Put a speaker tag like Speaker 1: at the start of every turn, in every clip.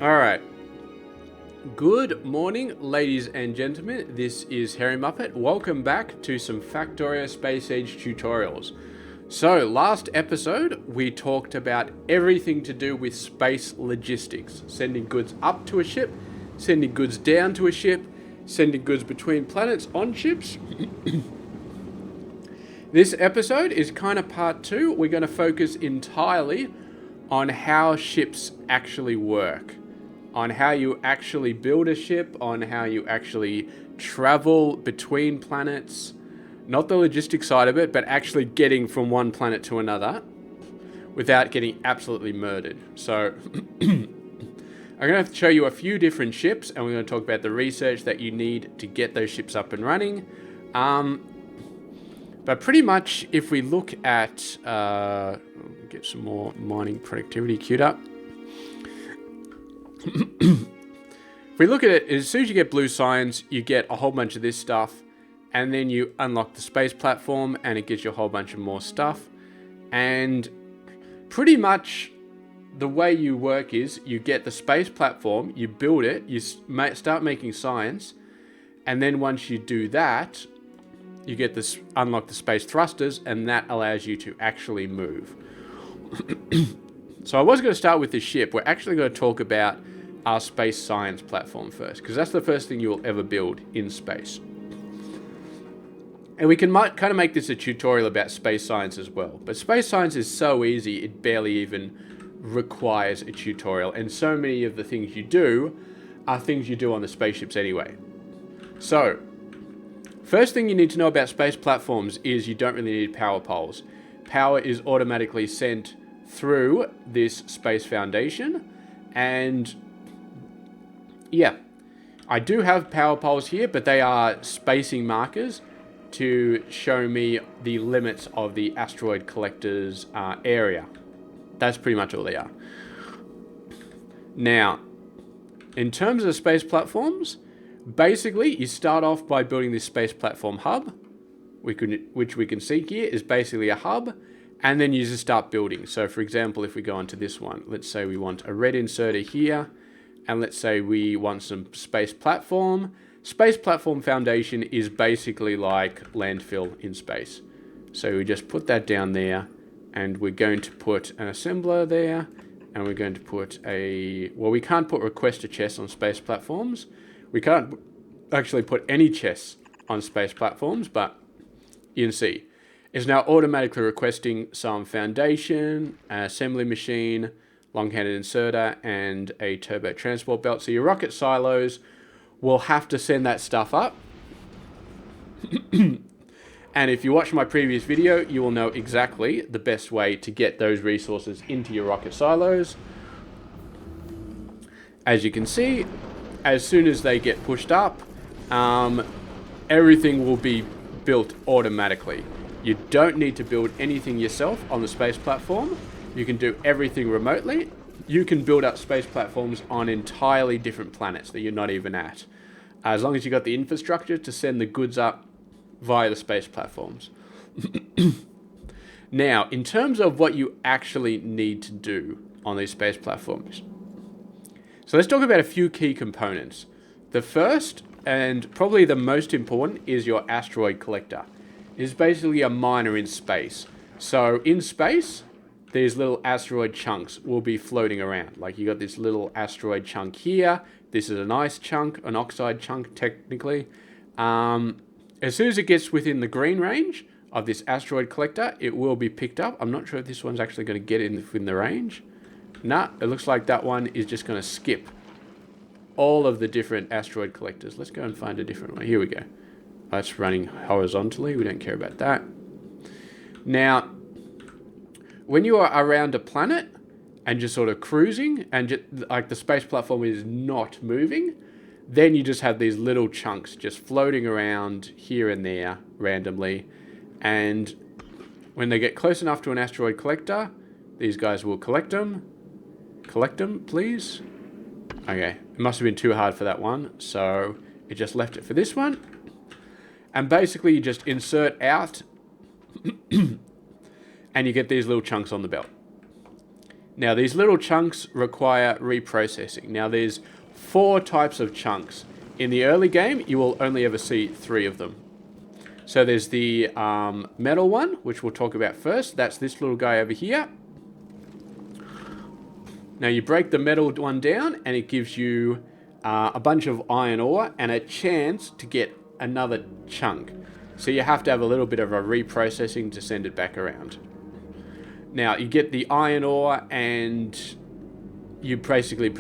Speaker 1: All right. Good morning, ladies and gentlemen. This is Hairymuppet. Welcome back to some Factorio Space Age tutorials. So, last episode, we talked about everything to do with space logistics. Sending goods up to a ship, sending goods down to a ship, sending goods between planets on ships. This episode is kind of part 2. We're going to focus entirely on how ships actually work. On how you actually build a ship, on how you actually travel between planets. Not the logistics side of it, but actually getting from one planet to another without getting absolutely murdered. So, I'm going to show you a few different ships, and we're going to talk about the research that you need to get those ships up and running. But pretty much, if we look at... get some more mining productivity queued up. If we look at it, as soon as you get blue signs, you get a whole bunch of this stuff, and then you unlock the space platform, and it gives you a whole bunch of more stuff. And pretty much the way you work is you get the space platform, you build it, you start making science, and then once you do that, you get this unlock the space thrusters, and that allows you to actually move. So I was going to start with the ship. We're actually going to talk about our space science platform first, because that's the first thing you will ever build in space. And we can kind of make this a tutorial about space science as well. But space science is so easy, it barely even requires a tutorial. And so many of the things you do are things you do on the spaceships anyway. So, first thing you need to know about space platforms is you don't really need power poles. Power is automatically sent through this space foundation, and yeah, I do have power poles here, but they are spacing markers to show me the limits of the asteroid collector's area. That's pretty much all they are. Now, in terms of space platforms, basically you start off by building this space platform hub, which we can see here is basically a hub, and then you just start building. So for example, if we go onto this one, let's say we want a red inserter here, and let's say we want some space platform. Space platform foundation is basically like landfill in space. So we just put that down there, and we're going to put an assembler there, and we're going to put we can't put requester chests on space platforms. We can't actually put any chests on space platforms, but you can see it's now automatically requesting some foundation, an assembly machine, long-handed inserter, and a turbo transport belt. So your rocket silos will have to send that stuff up. And if you watch my previous video, you will know exactly the best way to get those resources into your rocket silos. As you can see, as soon as they get pushed up, everything will be built automatically. You don't need to build anything yourself on the space platform. You can do everything remotely. You can build up space platforms on entirely different planets that you're not even at, as long as you got the infrastructure to send the goods up via the space platforms. Now, in terms of what you actually need to do on these space platforms, so let's talk about a few key components. The first, and probably the most important, is your asteroid collector. It's basically a miner in space. So in space, these little asteroid chunks will be floating around. Like you got this little asteroid chunk here. This is an ice chunk, an oxide chunk technically. As soon as it gets within the green range of this asteroid collector, it will be picked up. I'm not sure if this one's actually going to get in the range. Nah, it looks like that one is just going to skip all of the different asteroid collectors. Let's go and find a different one. Here we go. That's running horizontally. We don't care about that. Now, when you are around a planet and just sort of cruising and like the space platform is not moving, then you just have these little chunks just floating around here and there randomly. And when they get close enough to an asteroid collector, these guys will collect them. Collect them, please. Okay, it must have been too hard for that one, so it just left it for this one. And basically you just insert out and you get these little chunks on the belt. Now, these little chunks require reprocessing. Now, there's 4 types of chunks. In the early game, you will only ever see 3 of them. So there's the metal one, which we'll talk about first. That's this little guy over here. Now, you break the metal one down, and it gives you a bunch of iron ore and a chance to get another chunk. So you have to have a little bit of a reprocessing to send it back around. Now, you get the iron ore, and you basically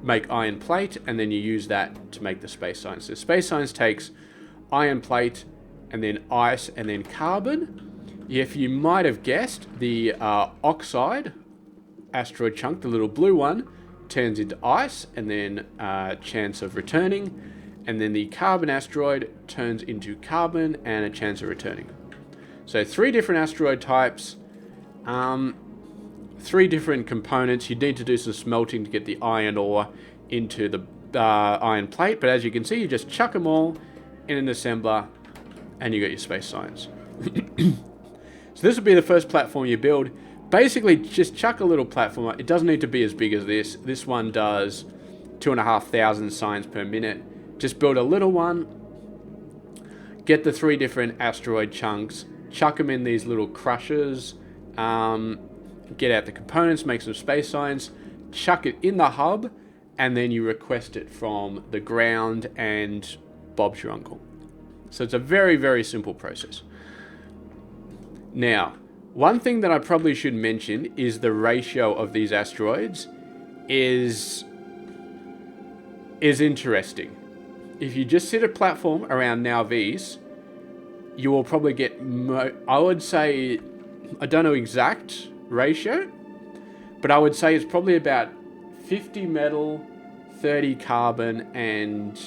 Speaker 1: make iron plate, and then you use that to make the space science. So space science takes iron plate, and then ice, and then carbon. If you might have guessed, the oxide asteroid chunk, the little blue one, turns into ice, and then a chance of returning. And then the carbon asteroid turns into carbon and a chance of returning. So 3 different asteroid types, 3 different components. You need to do some smelting to get the iron ore into the iron plate. But as you can see, you just chuck them all in an assembler and you got your space science. So this will be the first platform you build. Basically, just chuck a little platform. It doesn't need to be as big as this. This one does 2,500 science per minute. Just build a little one, get the 3 different asteroid chunks, chuck them in these little crushers, get out the components, make some space science, chuck it in the hub, and then you request it from the ground, and Bob's your uncle. So it's a very, very simple process. Now, one thing that I probably should mention is the ratio of these asteroids is interesting. If you just sit a platform around now these, you will probably get, I would say, I don't know exact ratio, but I would say it's probably about 50 metal, 30 carbon, and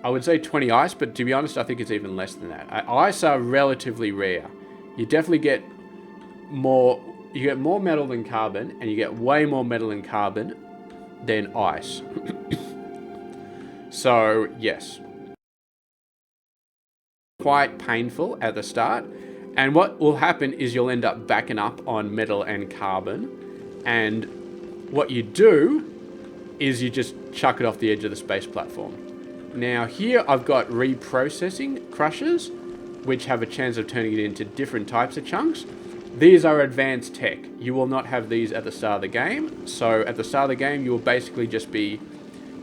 Speaker 1: I would say 20 ice, but to be honest, I think it's even less than that. Ice are relatively rare. You definitely get more, you get more metal than carbon, and you get way more metal and carbon than ice. So, yes. Quite painful at the start. And what will happen is you'll end up backing up on metal and carbon. And what you do is you just chuck it off the edge of the space platform. Now here I've got reprocessing crushers, which have a chance of turning it into different types of chunks. These are advanced tech. You will not have these at the start of the game. So at the start of the game, you will basically just be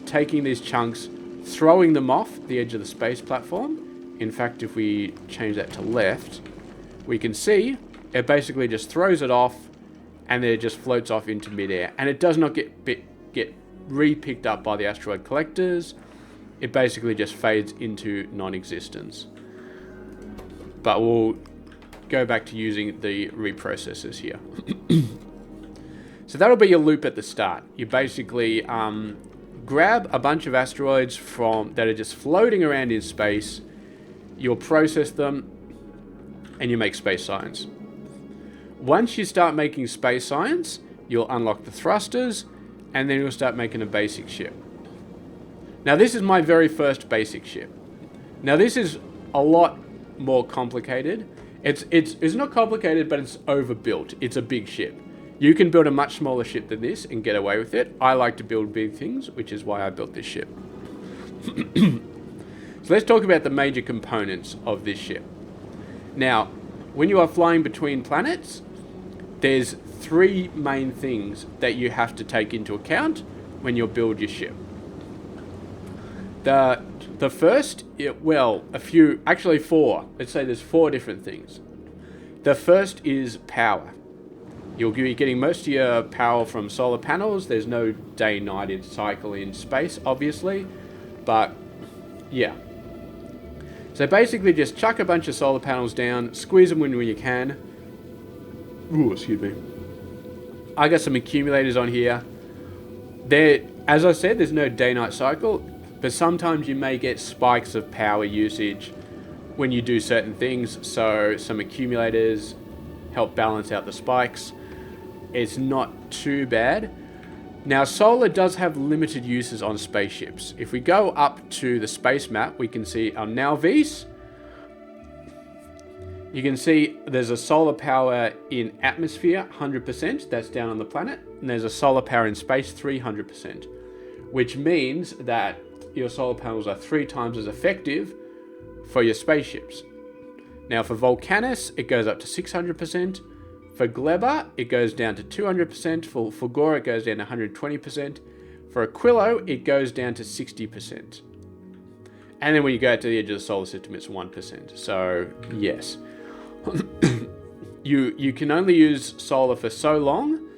Speaker 1: taking these chunks, throwing them off the edge of the space platform. In fact, if we change that to left, we can see it basically just throws it off, and then it just floats off into midair. And it does not get re-picked up by the asteroid collectors. It basically just fades into non-existence. But we'll go back to using the reprocessors here. So that'll be your loop at the start. You basically grab a bunch of asteroids that are just floating around in space. You'll process them, and you make space science. Once you start making space science, you'll unlock the thrusters, and then you'll start making a basic ship. Now this is my very first basic ship. Now this is a lot more complicated. It's not complicated, but it's overbuilt. It's a big ship. You can build a much smaller ship than this and get away with it. I like to build big things, which is why I built this ship. So let's talk about the major components of this ship. Now, when you are flying between planets, there's 3 main things that you have to take into account when you build your ship. The first, actually 4. Let's say there's 4 different things. The first is power. You'll be getting most of your power from solar panels. There's no day-night cycle in space, obviously, but yeah. So basically just chuck a bunch of solar panels down, squeeze them when you can. Ooh, excuse me. I got some accumulators on here. As I said, there's no day-night cycle, but sometimes you may get spikes of power usage when you do certain things, so some accumulators help balance out the spikes. It's not too bad. Now, solar does have limited uses on spaceships. If we go up to the space map, we can see our Now Vs. You can see there's a solar power in atmosphere, 100%, that's down on the planet, and there's a solar power in space, 300%, which means that your solar panels are 3 times as effective for your spaceships. Now for Volcanus, it goes up to 600%. For Gleba, it goes down to 200%. For Fulgora, it goes down to 120%. For Aquilo, it goes down to 60%. And then when you go out to the edge of the solar system, it's 1%. So, yes. You can only use solar for so long.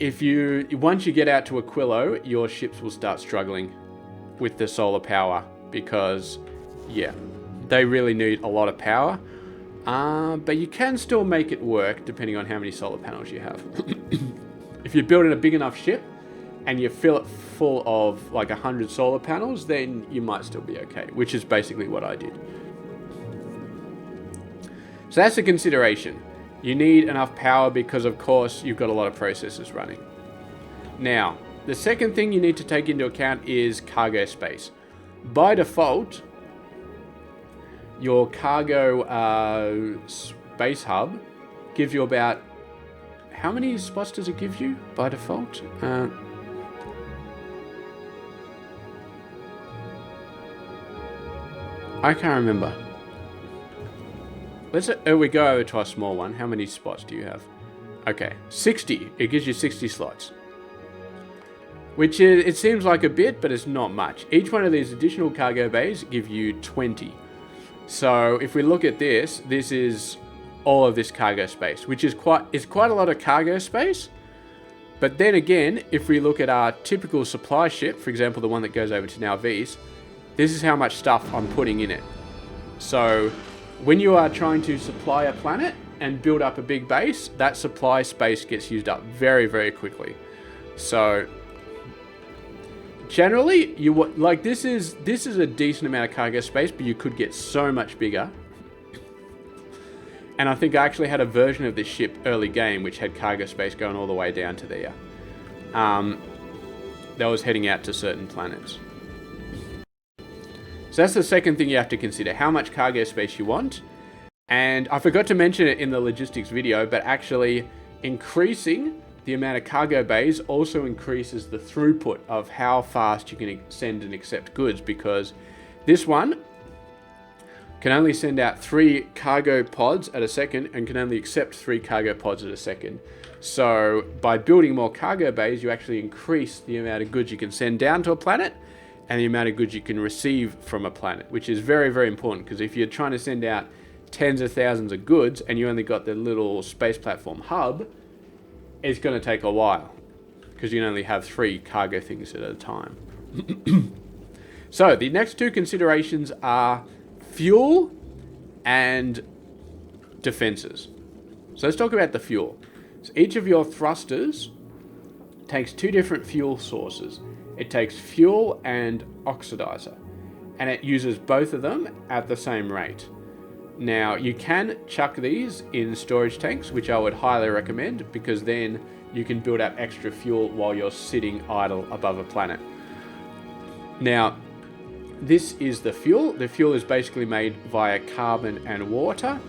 Speaker 1: Once you get out to Aquilo, your ships will start struggling with the solar power because, yeah, they really need a lot of power. But you can still make it work depending on how many solar panels you have. If you're building a big enough ship and you fill it full of like 100 solar panels, then you might still be okay, which is basically what I did. So that's a consideration. You need enough power because, of course, you've got a lot of processors running. Now, the second thing you need to take into account is cargo space. By default, your cargo space hub gives you about... How many spots does it give you by default? I can't remember. We go over to our small one. How many spots do you have? Okay, 60. It gives you 60 slots. Which is, it seems like a bit, but it's not much. Each one of these additional cargo bays give you 20. So if we look at this, this is all of this cargo space, which is quite a lot of cargo space. But then again, if we look at our typical supply ship, for example, the one that goes over to Nalvis, this is how much stuff I'm putting in it. So when you are trying to supply a planet and build up a big base, that supply space gets used up very, very quickly. So generally, this is a decent amount of cargo space, but you could get so much bigger. And I think I actually had a version of this ship early game which had cargo space going all the way down to there. That was heading out to certain planets. So that's the second thing you have to consider, how much cargo space you want. And I forgot to mention it in the logistics video, but actually increasing the amount of cargo bays also increases the throughput of how fast you can send and accept goods, because this one can only send out 3 cargo pods at a second and can only accept 3 cargo pods at a second. So by building more cargo bays, you actually increase the amount of goods you can send down to a planet and the amount of goods you can receive from a planet, which is very, very important, because if you're trying to send out tens of thousands of goods and you only got the little space platform hub, it's going to take a while because you can only have 3 cargo things at a time. So the next 2 considerations are fuel and defenses. So let's talk about the fuel. So each of your thrusters takes 2 different fuel sources. It takes fuel and oxidizer, and it uses both of them at the same rate. Now, you can chuck these in storage tanks, which I would highly recommend, because then you can build up extra fuel while you're sitting idle above a planet. Now, this is the fuel. The fuel is basically made via carbon and water,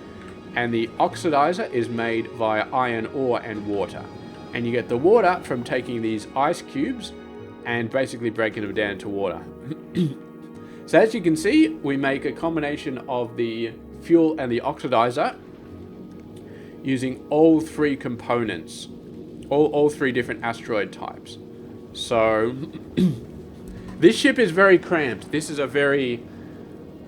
Speaker 1: and the oxidizer is made via iron ore and water. And you get the water from taking these ice cubes and basically breaking them down into water. So as you can see, we make a combination of the fuel and the oxidizer using all 3 components, all 3 different asteroid types. So this ship is very cramped. This is a very,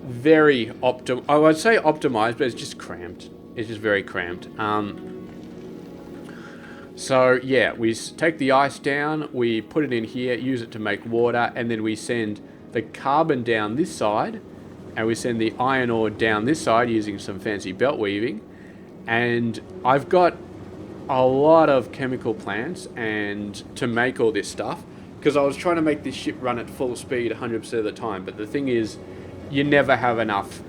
Speaker 1: very I would say optimized, but it's just cramped. It's just very cramped. So yeah, we take the ice down, we put it in here, use it to make water, and then we send the carbon down this side, and we send the iron ore down this side using some fancy belt weaving. And I've got a lot of chemical plants and to make all this stuff, because I was trying to make this ship run at full speed 100% of the time. But the thing is, you never have enough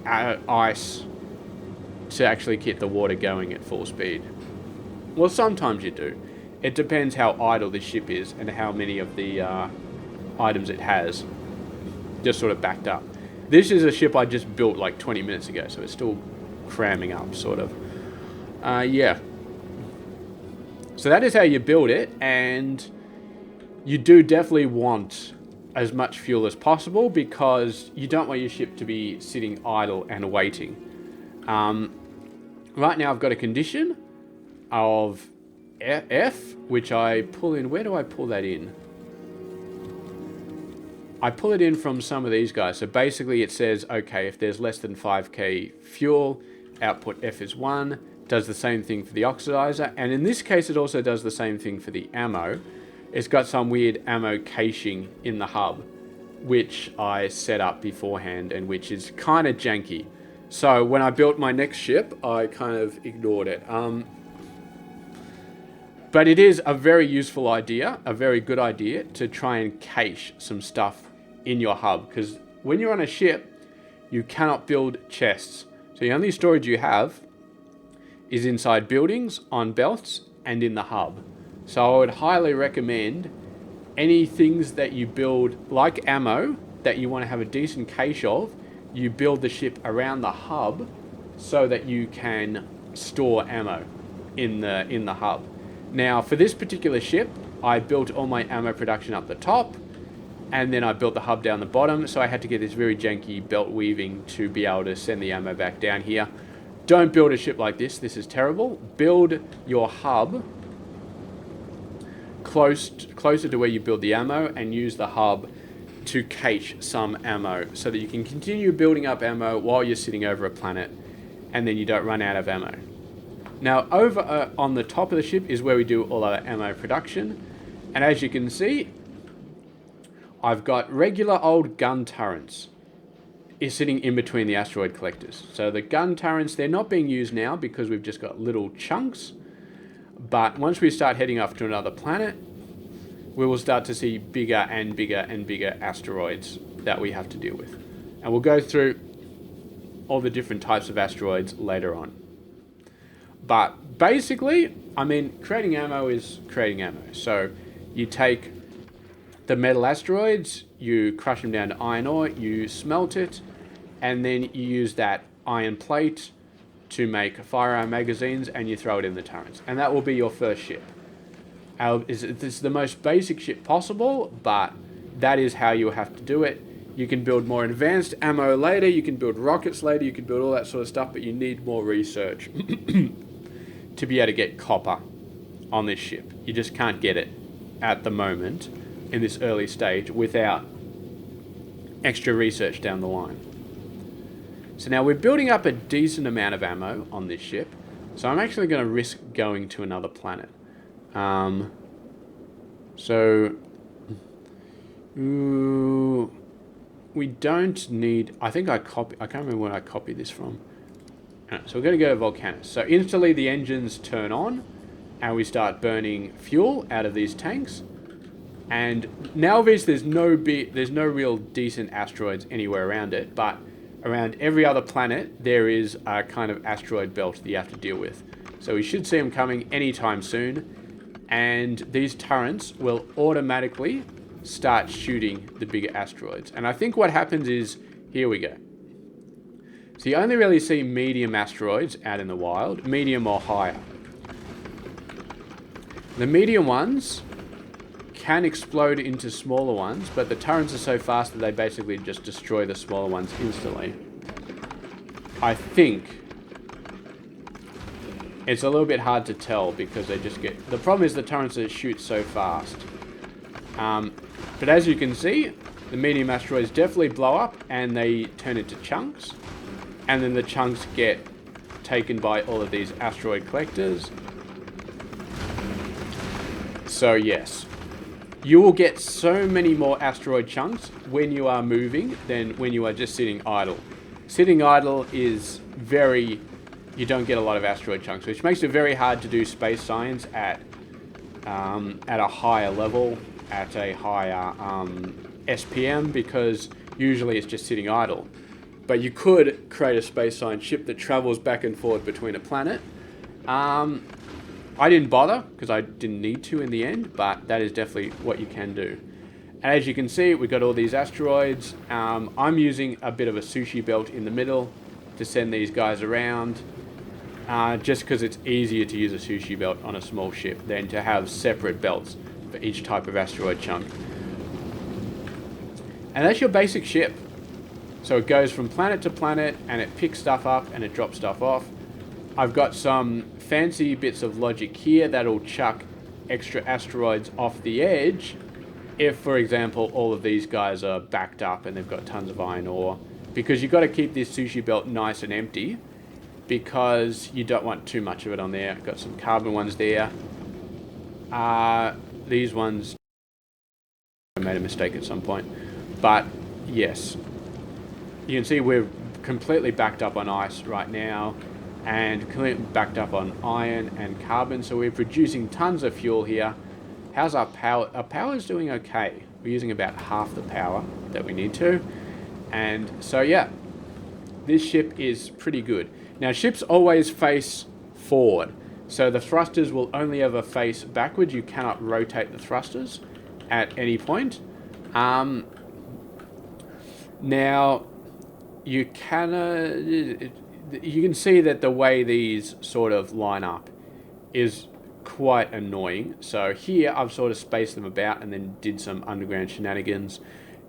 Speaker 1: ice to actually keep the water going at full speed. Well, sometimes you do. It depends how idle this ship is and how many of the items it has just sort of backed up. This is a ship I just built like 20 minutes ago, so it's still cramming up, sort of. Yeah. So that is how you build it, and you do definitely want as much fuel as possible because you don't want your ship to be sitting idle and waiting. Right now I've got a condition of F, which I pull in. Where do I pull that in? I pull it in from some of these guys. So basically it says, okay, if there's less than 5k fuel, output F is 1. Does the same thing for the oxidizer. And in this case, it also does the same thing for the ammo. It's got some weird ammo caching in the hub, which I set up beforehand and which is kind of janky. So when I built my next ship, I kind of ignored it. But it is a very useful idea, a very good idea to try and cache some stuff in your hub. Because when you're on a ship, you cannot build chests. So the only storage you have is inside buildings, on belts, and in the hub. So I would highly recommend any things that you build, like ammo, that you want to have a decent cache of, you build the ship around the hub so that you can store ammo in the hub. Now, for this particular ship, I built all my ammo production up the top, and then I built the hub down the bottom, so I had to get this very janky belt weaving to be able to send the ammo back down here. Don't build a ship like this. This is terrible. Build your hub closer to where you build the ammo and use the hub to cache some ammo so that you can continue building up ammo while you're sitting over a planet and then you don't run out of ammo. Now, over on the top of the ship is where we do all our ammo production. And as you can see, I've got regular old gun turrets is sitting in between the asteroid collectors. So the gun turrets, they're not being used now because we've just got little chunks. But once we start heading off to another planet, we will start to see bigger and bigger and bigger asteroids that we have to deal with. And we'll go through all the different types of asteroids later on. But basically, I mean, creating ammo is creating ammo. So you take the metal asteroids, you crush them down to iron ore, you smelt it, and then you use that iron plate to make firearm magazines, and you throw it in the turrets. And that will be your first ship. It's the most basic ship possible, but that is how you have to do it. You can build more advanced ammo later, you can build rockets later, you can build all that sort of stuff, but you need more research to be able to get copper on this ship. You just can't get it at the moment in this early stage without extra research down the line. So now we're building up a decent amount of ammo on this ship, so I'm actually going to risk going to another planet. We don't need, I can't remember where I copied this from. So we're going to go to Volcanus. So instantly the engines turn on and we start burning fuel out of these tanks. And now obviously there's no real decent asteroids anywhere around it, but around every other planet there is a kind of asteroid belt that you have to deal with. So we should see them coming anytime soon, and these turrets will automatically start shooting the bigger asteroids. And I think what happens is, here we go. So you only really see medium asteroids out in the wild, medium or higher. The medium ones can explode into smaller ones, but the turrets are so fast that they basically just destroy the smaller ones instantly. I think it's a little bit hard to tell because they just get... The problem is the turrets shoot so fast. But as you can see, the medium asteroids definitely blow up and they turn into chunks. And then the chunks get taken by all of these asteroid collectors. So yes, you will get so many more asteroid chunks when you are moving than when you are just sitting idle. Sitting idle is very... You don't get a lot of asteroid chunks, which makes it very hard to do space science at a higher level, at a higher SPM, because usually it's just sitting idle. But you could create a space science ship that travels back and forth between a planet. I didn't bother because I didn't need to in the end, but that is definitely what you can do. And as you can see, we've got all these asteroids. I'm using a bit of a sushi belt in the middle to send these guys around, just because it's easier to use a sushi belt on a small ship than to have separate belts for each type of asteroid chunk. And that's your basic ship. So it goes from planet to planet, and it picks stuff up and it drops stuff off. I've got some fancy bits of logic here that'll chuck extra asteroids off the edge if, for example, all of these guys are backed up and they've got tons of iron ore. Because you've got to keep this sushi belt nice and empty, because you don't want too much of it on there. I've got some carbon ones there. These ones, I made a mistake at some point. But yes, you can see we're completely backed up on ice right now, and completely backed up on iron and carbon. So we're producing tons of fuel here. How's our power? Our power is doing okay. We're using about half the power that we need to. And so yeah, this ship is pretty good. Now ships always face forward. So the thrusters will only ever face backwards. You cannot rotate the thrusters at any point. Now you can see that the way these sort of line up is quite annoying. So here I've sort of spaced them about and then did some underground shenanigans.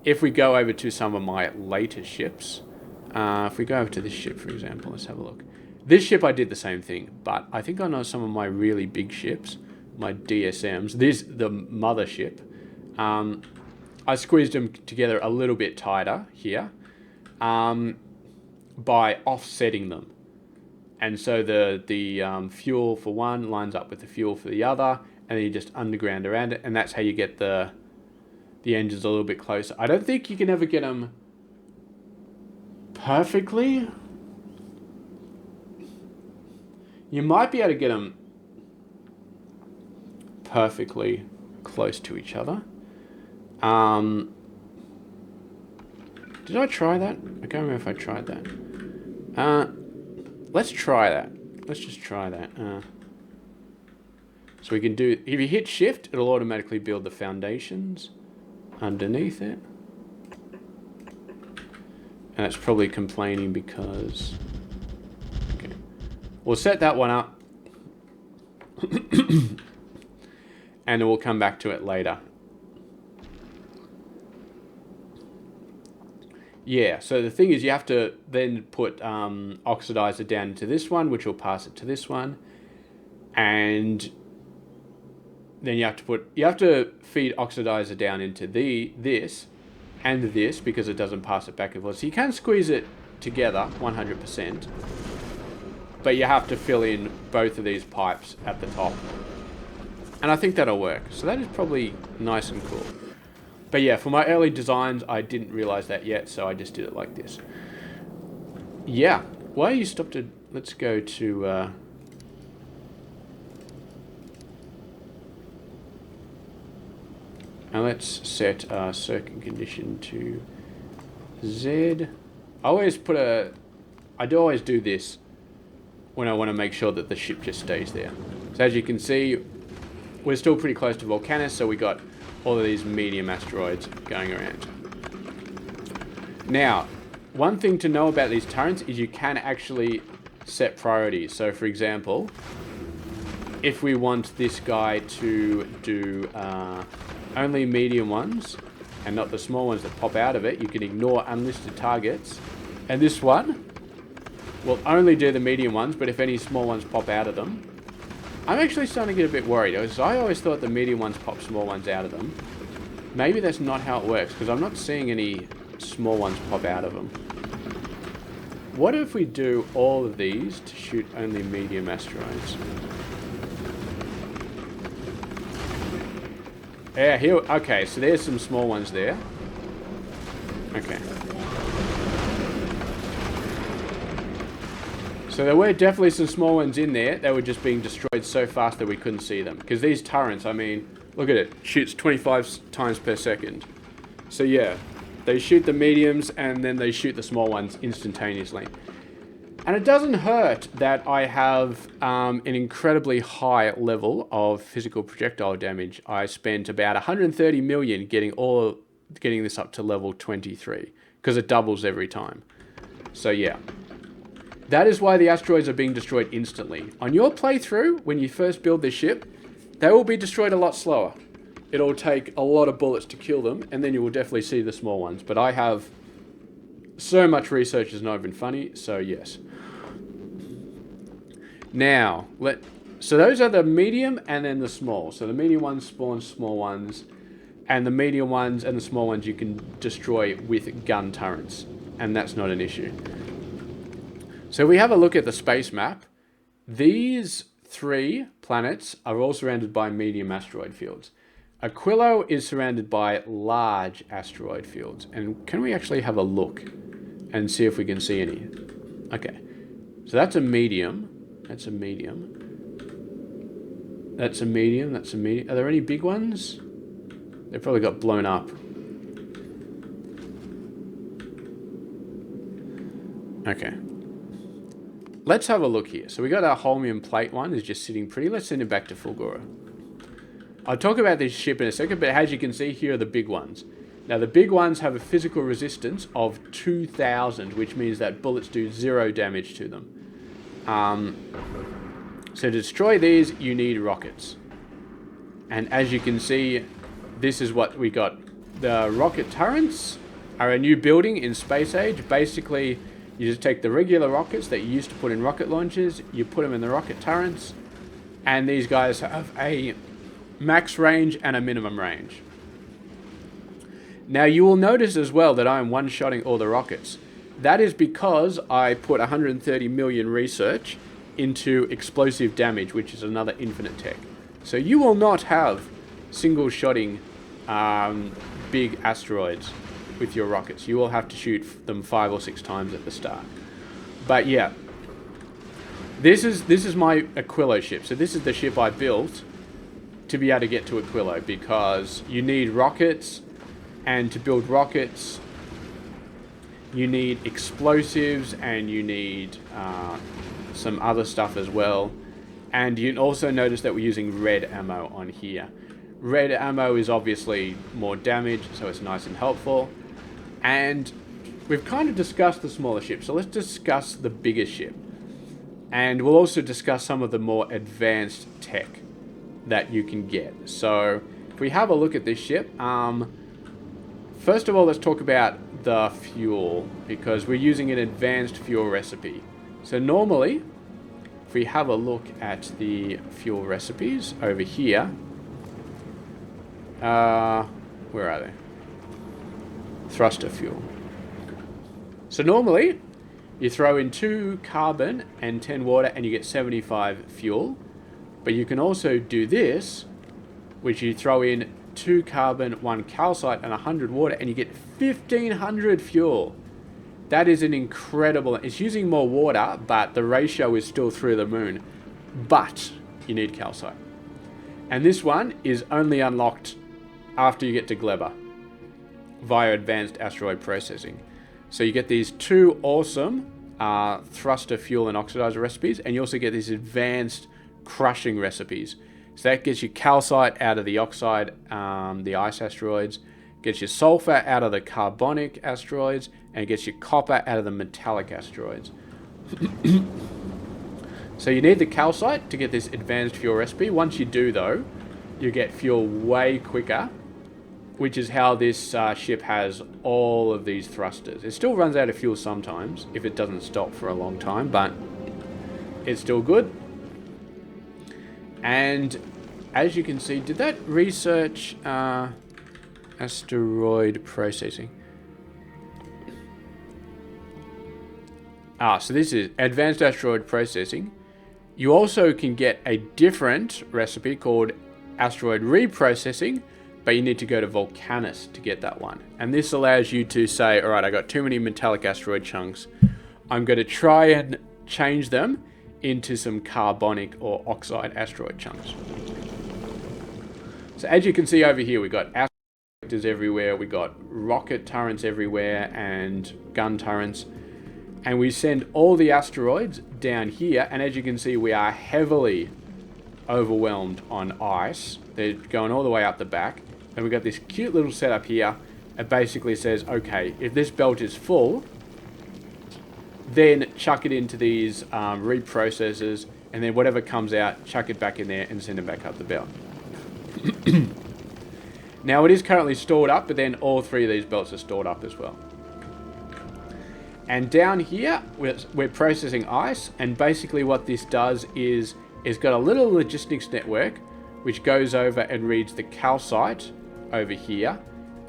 Speaker 1: If we go over to some of my later ships, if we go over to this ship, for example, let's have a look. This ship I did the same thing, but I think I know some of my really big ships, my DSMs, the mothership, I squeezed them together a little bit tighter here by offsetting them. And so the fuel for one lines up with the fuel for the other, and then you just underground around it, and that's how you get the engines a little bit closer. I don't think you can ever get them perfectly. You might be able to get them perfectly close to each other. Did I try that? I can't remember if I tried that. Let's try that. Let's just try that. So we can do, if you hit shift, it'll automatically build the foundations underneath it. And it's probably complaining because, okay. We'll set that one up. And then we'll come back to it later. Yeah, so the thing is you have to then put oxidizer down into this one, which will pass it to this one. And then you have to feed oxidizer down into this and this, because it doesn't pass it back and forth. So you can squeeze it together 100%, but you have to fill in both of these pipes at the top. And I think that'll work. So that is probably nice and cool. But yeah, for my early designs, I didn't realize that yet, so I just did it like this. Yeah, why you stopped it? Let's go to... and let's set our circuit condition to Z. I do always do this when I want to make sure that the ship just stays there. So as you can see, we're still pretty close to Volcanus, so we got all of these medium asteroids going around. Now, one thing to know about these turrets is you can actually set priorities. So for example, if we want this guy to do only medium ones and not the small ones that pop out of it, you can ignore unlisted targets. And this one will only do the medium ones, but if any small ones pop out of them, I'm actually starting to get a bit worried, because I always thought the medium ones pop small ones out of them. Maybe that's not how it works, because I'm not seeing any small ones pop out of them. What if we do all of these to shoot only medium asteroids? Yeah, here, okay, so there's some small ones there. Okay. So there were definitely some small ones in there. They were just being destroyed so fast that we couldn't see them. Because these turrets, I mean, look at it. Shoots 25 times per second. So yeah, they shoot the mediums and then they shoot the small ones instantaneously. And it doesn't hurt that I have an incredibly high level of physical projectile damage. I spent about 130 million getting this up to level 23. Because it doubles every time. So yeah. That is why the asteroids are being destroyed instantly. On your playthrough, when you first build this ship, they will be destroyed a lot slower. It'll take a lot of bullets to kill them, and then you will definitely see the small ones. But I have so much research is not even funny, so yes. Now, so those are the medium and then the small. So the medium ones spawn small ones, and the medium ones and the small ones you can destroy with gun turrets, and that's not an issue. So if we have a look at the space map, these 3 planets are all surrounded by medium asteroid fields. Aquilo is surrounded by large asteroid fields. And can we actually have a look and see if we can see any? Okay, so that's a medium. That's a medium. That's a medium. That's a medium. Are there any big ones? They probably got blown up. Okay. Let's have a look here. So we got our Holmium plate one is just sitting pretty. Let's send it back to Fulgura. I'll talk about this ship in a second, but as you can see, here are the big ones. Now, the big ones have a physical resistance of 2,000, which means that bullets do 0 damage to them. So to destroy these, you need rockets. And as you can see, this is what we got. The rocket turrets are a new building in Space Age. Basically, you just take the regular rockets that you used to put in rocket launchers, you put them in the rocket turrets, and these guys have a max range and a minimum range. Now you will notice as well that I am one-shotting all the rockets. That is because I put 130 million research into explosive damage, which is another infinite tech. So you will not have single-shotting big asteroids with your rockets. You will have to shoot them 5 or 6 times at the start. But yeah, this is my Aquilo ship. So this is the ship I built to be able to get to Aquilo, because you need rockets, and to build rockets you need explosives, and you need some other stuff as well. And you also notice that we're using red ammo on here. Red ammo is obviously more damage, so it's nice and helpful. And we've kind of discussed the smaller ship, so let's discuss the bigger ship. And we'll also discuss some of the more advanced tech that you can get. So if we have a look at this ship, first of all, let's talk about the fuel, because we're using an advanced fuel recipe. So normally, if we have a look at the fuel recipes over here, where are they? Thruster fuel. So normally, you throw in 2 carbon and 10 water and you get 75 fuel. But you can also do this, which you throw in 2 carbon, 1 calcite and 100 water and you get 1500 fuel. That is an incredible... It's using more water, but the ratio is still through the moon. But you need calcite. And this one is only unlocked after you get to Gleba via advanced asteroid processing. So you get these 2 awesome thruster fuel and oxidizer recipes, and you also get these advanced crushing recipes. So that gets you calcite out of the oxide, the ice asteroids, gets you sulfur out of the carbonic asteroids, and it gets you copper out of the metallic asteroids. So you need the calcite to get this advanced fuel recipe. Once you do, though, you get fuel way quicker, which is how this ship has all of these thrusters. It still runs out of fuel sometimes, if it doesn't stop for a long time, but it's still good. And as you can see, did that research asteroid processing? So this is advanced asteroid processing. You also can get a different recipe called asteroid reprocessing, but you need to go to Volcanus to get that one. And this allows you to say, all right, I got too many metallic asteroid chunks. I'm going to try and change them into some carbonic or oxide asteroid chunks. So as you can see over here, we got asteroids everywhere, we got rocket turrets everywhere and gun turrets, and we send all the asteroids down here, and as you can see, we are heavily overwhelmed on ice. They're going all the way up the back, and we've got this cute little setup here. It basically says, okay, if this belt is full, then chuck it into these reprocessors, and then whatever comes out, chuck it back in there and send it back up the belt. Now it is currently stored up, but then all 3 of these belts are stored up as well. And down here, we're processing ice, and basically what this does is it's got a little logistics network which goes over and reads the calcite over here,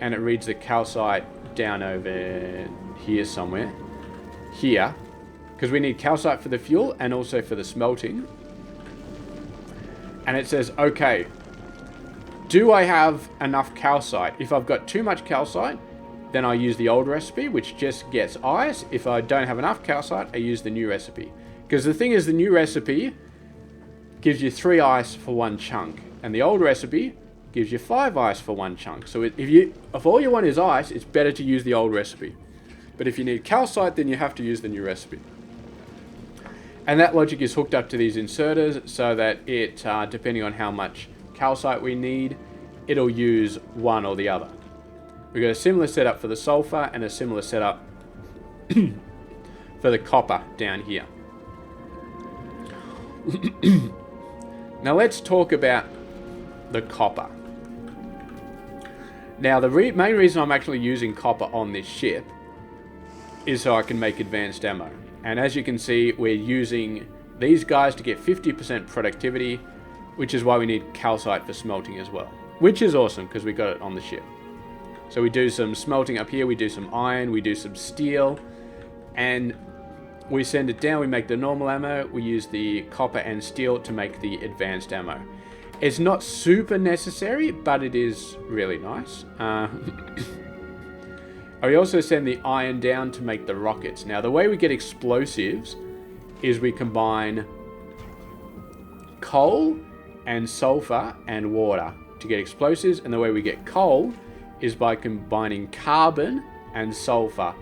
Speaker 1: and it reads the calcite down over here somewhere. Here, because we need calcite for the fuel and also for the smelting. And it says, okay, do I have enough calcite? If I've got too much calcite, then I use the old recipe, which just gets ice. If I don't have enough calcite, I use the new recipe. Because the thing is, the new recipe gives you 3 ice for 1 chunk, and the old recipe gives you 5 ice for 1 chunk. So if all you want is ice, it's better to use the old recipe. But if you need calcite, then you have to use the new recipe. And that logic is hooked up to these inserters so that it, depending on how much calcite we need, it'll use one or the other. We've got a similar setup for the sulfur and a similar setup for the copper down here. Now let's talk about the copper. Now the main reason I'm actually using copper on this ship is so I can make advanced ammo. And as you can see, we're using these guys to get 50% productivity, which is why we need calcite for smelting as well. Which is awesome because we got it on the ship. So we do some smelting up here, we do some iron, we do some steel, and we send it down, we make the normal ammo, we use the copper and steel to make the advanced ammo. It's not super necessary, but it is really nice. We also send the iron down to make the rockets. Now the way we get explosives is we combine coal and sulfur and water to get explosives, and the way we get coal is by combining carbon and sulfur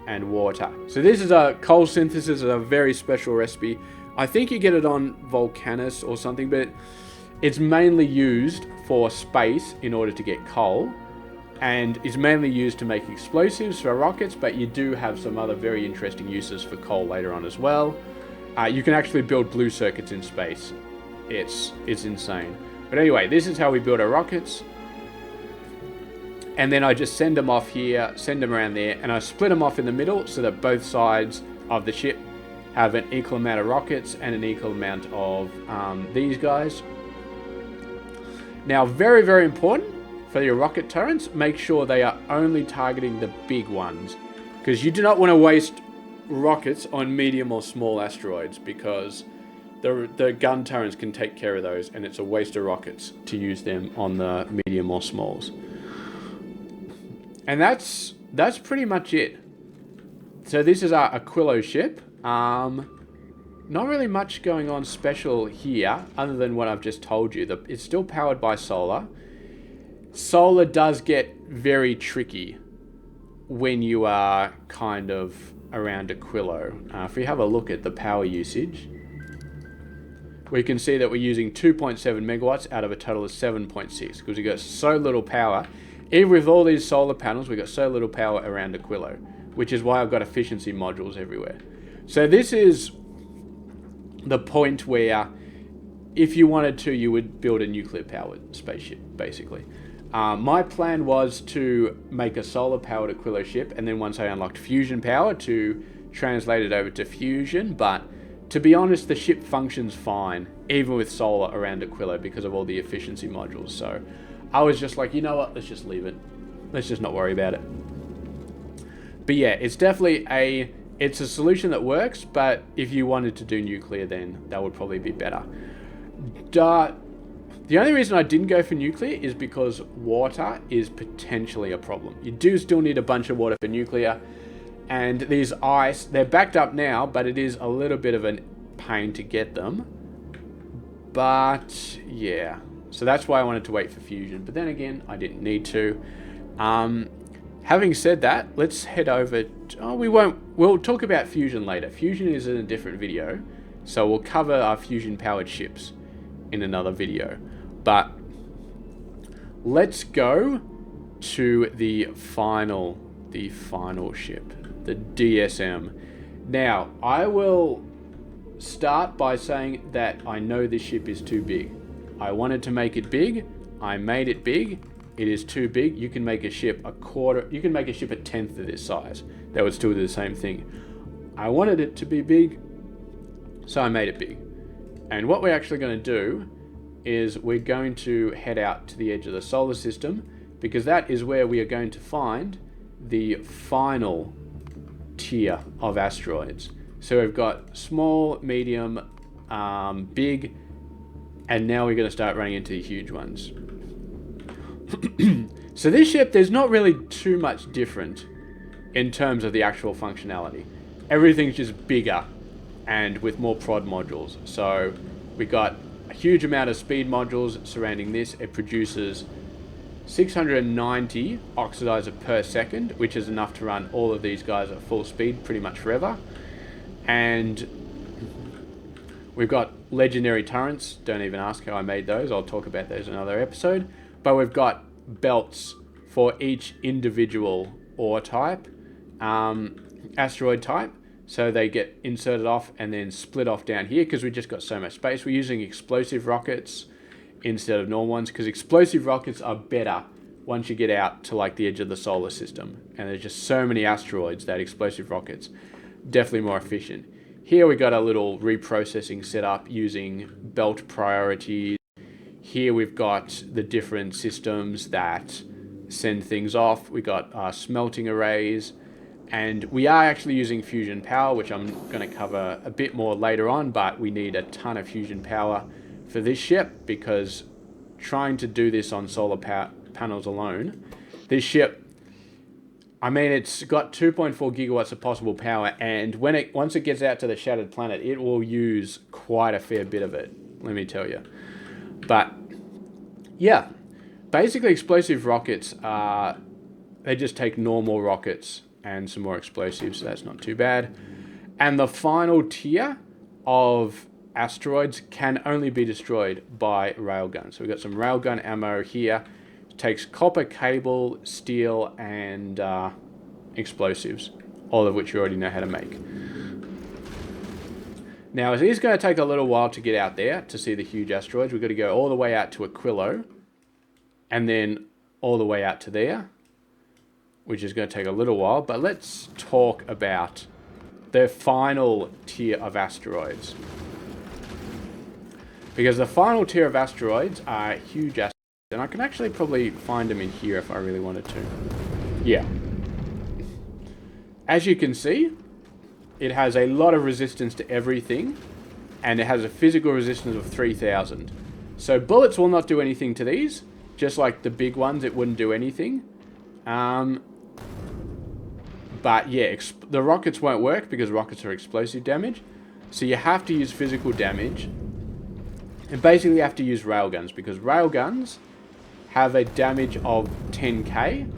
Speaker 1: and water. So this is a coal synthesis, a very special recipe. I think you get it on Volcanus or something, but it's mainly used for space in order to get coal, and is mainly used to make explosives for rockets, but you do have some other very interesting uses for coal later on as well. You can actually build blue circuits in space. It's insane. But anyway, this is how we build our rockets. And then I just send them off here, send them around there, and I split them off in the middle so that both sides of the ship have an equal amount of rockets and an equal amount of these guys. Now, very, very important for your rocket turrets, make sure they are only targeting the big ones, because you do not want to waste rockets on medium or small asteroids, because the gun turrets can take care of those, and it's a waste of rockets to use them on the medium or smalls. And that's pretty much it. So this is our Aquilo ship. Not really much going on special here, other than what I've just told you. It's still powered by solar. Solar does get very tricky when you are kind of around Aquilo. If we have a look at the power usage, we can see that we're using 2.7 megawatts out of a total of 7.6, because we've got so little power. Even with all these solar panels, we've got so little power around Aquilo, which is why I've got efficiency modules everywhere. So this is the point where, if you wanted to, you would build a nuclear-powered spaceship, basically. My plan was to make a solar-powered Aquilo ship, and then once I unlocked fusion power, to translate it over to fusion, but to be honest, the ship functions fine, even with solar around Aquilo, because of all the efficiency modules. So I was just like, you know what, let's just leave it. Let's just not worry about it. But yeah, it's definitely it's a solution that works, but if you wanted to do nuclear, then that would probably be better. The only reason I didn't go for nuclear is because water is potentially a problem. You do still need a bunch of water for nuclear, and these ice, they're backed up now, but it is a little bit of a pain to get them. But yeah, so that's why I wanted to wait for fusion. But then again, I didn't need to. Having said that, let's head over. We'll talk about fusion later. Fusion is in a different video, so we'll cover our fusion powered ships in another video. But let's go to the final ship, the DSM. Now, I will start by saying that I know this ship is too big. I wanted to make it big. I made it big. It is too big. You can make a ship a quarter. You can make a ship a tenth of this size. That would still do the same thing. I wanted it to be big, so I made it big. And what we're actually going to do is we're going to head out to the edge of the solar system, because that is where we are going to find the final tier of asteroids. So we've got small, medium, big, and now we're going to start running into the huge ones. So this ship, there's not really too much different in terms of the actual functionality. Everything's just bigger and with more prod modules. So we got a huge amount of speed modules surrounding this. It produces 690 oxidizer per second, which is enough to run all of these guys at full speed pretty much forever. And we've got legendary turrets. Don't even ask how I made those. I'll talk about those in another episode. But we've got belts for each individual ore type, asteroid type. So they get inserted off and then split off down here because we just got so much space. We're using explosive rockets instead of normal ones, because explosive rockets are better once you get out to like the edge of the solar system. And there's just so many asteroids that explosive rockets definitely more efficient. Here we got a little reprocessing setup using belt priorities. Here we've got the different systems that send things off. We got smelting arrays, and we are actually using fusion power, which I'm going to cover a bit more later on, but we need a ton of fusion power for this ship, because trying to do this on solar panels alone, this ship, I mean, it's got 2.4 gigawatts of possible power, and once it gets out to the shattered planet, it will use quite a fair bit of it, let me tell you. But yeah, basically explosive rockets are, they just take normal rockets and some more explosives, so that's not too bad. And the final tier of asteroids can only be destroyed by railguns. So we've got some railgun ammo here. It takes copper cable, steel, and explosives, all of which you already know how to make. Now, it is going to take a little while to get out there to see the huge asteroids. We've got to go all the way out to Aquilo, and then all the way out to there, which is going to take a little while. But let's talk about the final tier of asteroids. Because the final tier of asteroids are huge asteroids. And I can actually probably find them in here if I really wanted to. Yeah. As you can see, it has a lot of resistance to everything. And it has a physical resistance of 3000. So bullets will not do anything to these. Just like the big ones, it wouldn't do anything. But yeah, the rockets won't work because rockets are explosive damage. So you have to use physical damage. And basically you have to use railguns, because railguns have a damage of 10k,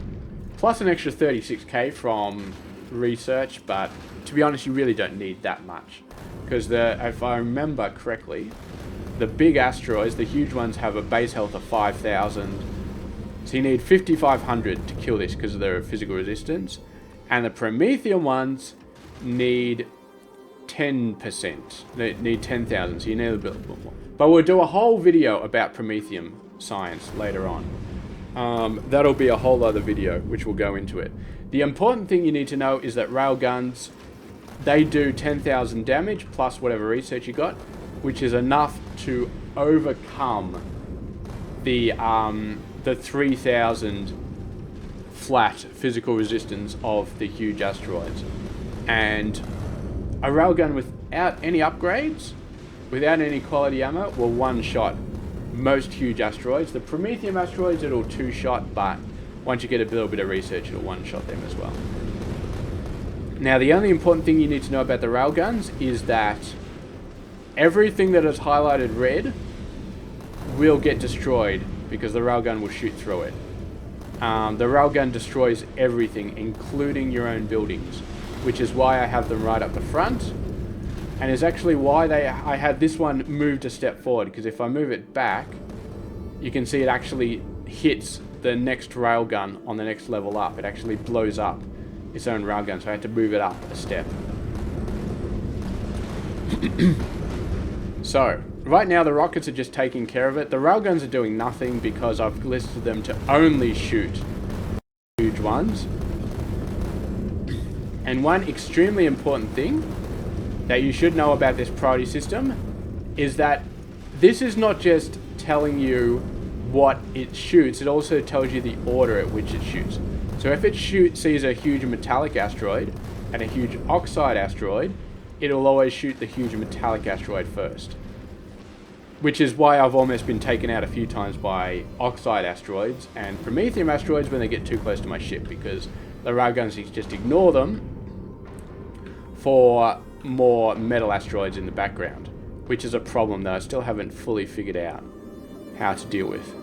Speaker 1: plus an extra 36k from research, but to be honest, you really don't need that much. Because if I remember correctly, the big asteroids, the huge ones, have a base health of 5,000. So you need 5,500 to kill this because of their physical resistance. And the Promethean ones need 10%. They need 10,000, so you need a bit more. But we'll do a whole video about Promethean science later on. That'll be a whole other video, which will go into it. The important thing you need to know is that railguns, they do 10,000 damage plus whatever research you got, which is enough to overcome the 3,000 flat physical resistance of the huge asteroids. And a railgun without any upgrades, without any quality ammo, will one-shot most huge asteroids. The Promethean asteroids, it'll two-shot, but once you get a little bit of research, it'll one-shot them as well. Now, the only important thing you need to know about the railguns is that everything that is highlighted red will get destroyed because the railgun will shoot through it. The railgun destroys everything, including your own buildings, which is why I have them right up the front. And is actually why I had this one moved a step forward, because if I move it back, you can see it actually hits the next railgun on the next level up. It actually blows up its own railgun, so I had to move it up a step. So, right now the rockets are just taking care of it. The railguns are doing nothing because I've listed them to only shoot huge ones. And one extremely important thing that you should know about this priority system is that this is not just telling you what it shoots, it also tells you the order at which it shoots. So if it sees a huge metallic asteroid and a huge oxide asteroid, it'll always shoot the huge metallic asteroid first. Which is why I've almost been taken out a few times by oxide asteroids and promethium asteroids when they get too close to my ship, because the railguns just ignore them for more metal asteroids in the background, which is a problem that I still haven't fully figured out how to deal with.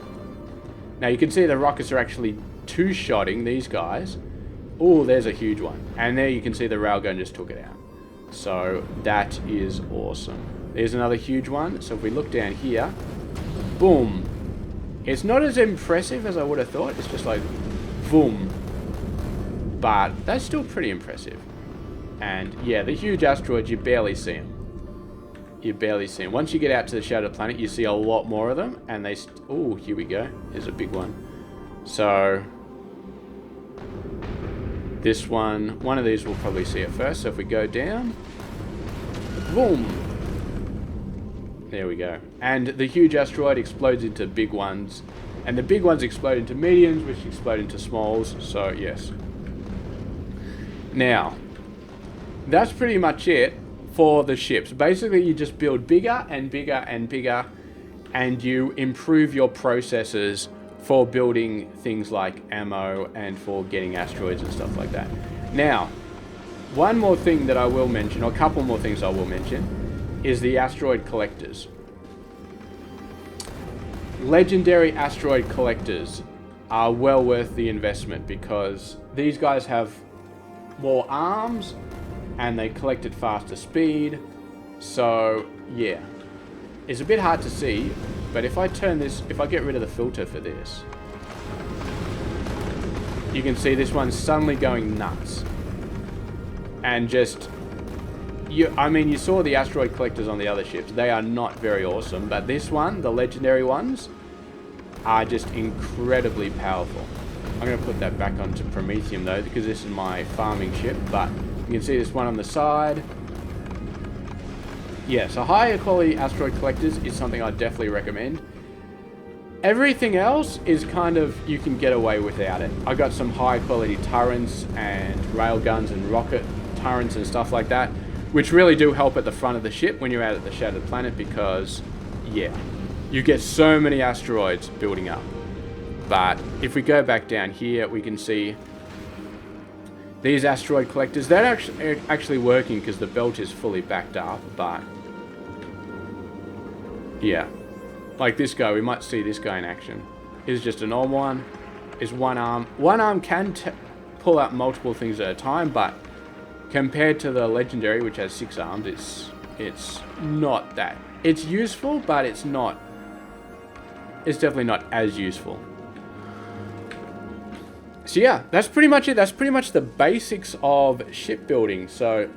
Speaker 1: Now you can see the rockets are actually two-shotting these guys. Oh, there's a huge one. And there you can see the railgun just took it out. So that is awesome. There's another huge one. So if we look down here, boom. It's not as impressive as I would have thought. It's just like, boom. But that's still pretty impressive. And yeah, the huge asteroids, you barely see them. You barely see them. Once you get out to the shattered planet, you see a lot more of them. And they... Oh, here we go. There's a big one. So... This one of these we'll probably see it first. So if we go down, boom. There we go. And the huge asteroid explodes into big ones. And the big ones explode into mediums, which explode into smalls. So, yes. Now, that's pretty much it for the ships. Basically, you just build bigger and bigger and bigger. And you improve your processes for building things like ammo and for getting asteroids and stuff like that. Now, one more thing that I will mention, or a couple more things I will mention, is the asteroid collectors. Legendary asteroid collectors are well worth the investment because these guys have more arms and they collect at faster speed. So, yeah. It's a bit hard to see, but if I turn this, if I get rid of the filter for this, you can see this one's suddenly going nuts. And just, I mean, you saw the asteroid collectors on the other ships. They are not very awesome, but this one, the legendary ones, are just incredibly powerful. I'm going to put that back onto Promethium though, because this is my farming ship, but you can see this one on the side. Yeah, so higher quality asteroid collectors is something I definitely recommend. Everything else is kind of, you can get away without it. I got some high quality turrets and railguns and rocket turrets and stuff like that, which really do help at the front of the ship when you're out at the shattered planet because, yeah, you get so many asteroids building up. But if we go back down here, we can see these asteroid collectors. They're actually working because the belt is fully backed up, but yeah. Like this guy, we might see this guy in action. Here's just a normal one. Is one arm. One arm can pull out multiple things at a time, but compared to the legendary, which has 6 arms, it's not that. It's useful, but it's not. It's definitely not as useful. So yeah, that's pretty much it. That's pretty much the basics of shipbuilding. So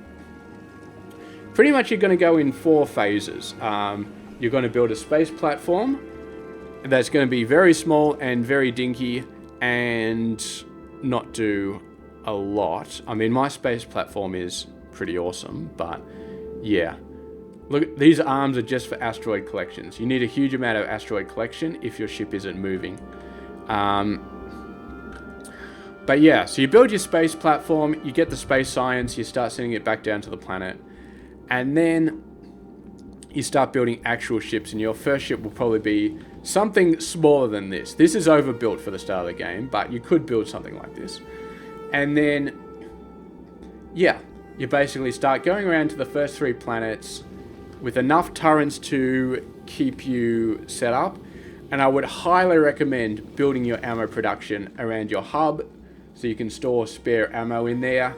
Speaker 1: pretty much you're going to go in 4 phases. You're going to build a space platform that's going to be very small and very dinky and not do a lot. I mean, my space platform is pretty awesome, but yeah. Look, these arms are just for asteroid collections. You need a huge amount of asteroid collection if your ship isn't moving. But yeah, so you build your space platform, you get the space science, you start sending it back down to the planet, and then you start building actual ships, and your first ship will probably be something smaller than this. This is overbuilt for the start of the game, but you could build something like this. And then, yeah, you basically start going around to the first 3 planets with enough turrets to keep you set up. And I would highly recommend building your ammo production around your hub so you can store spare ammo in there.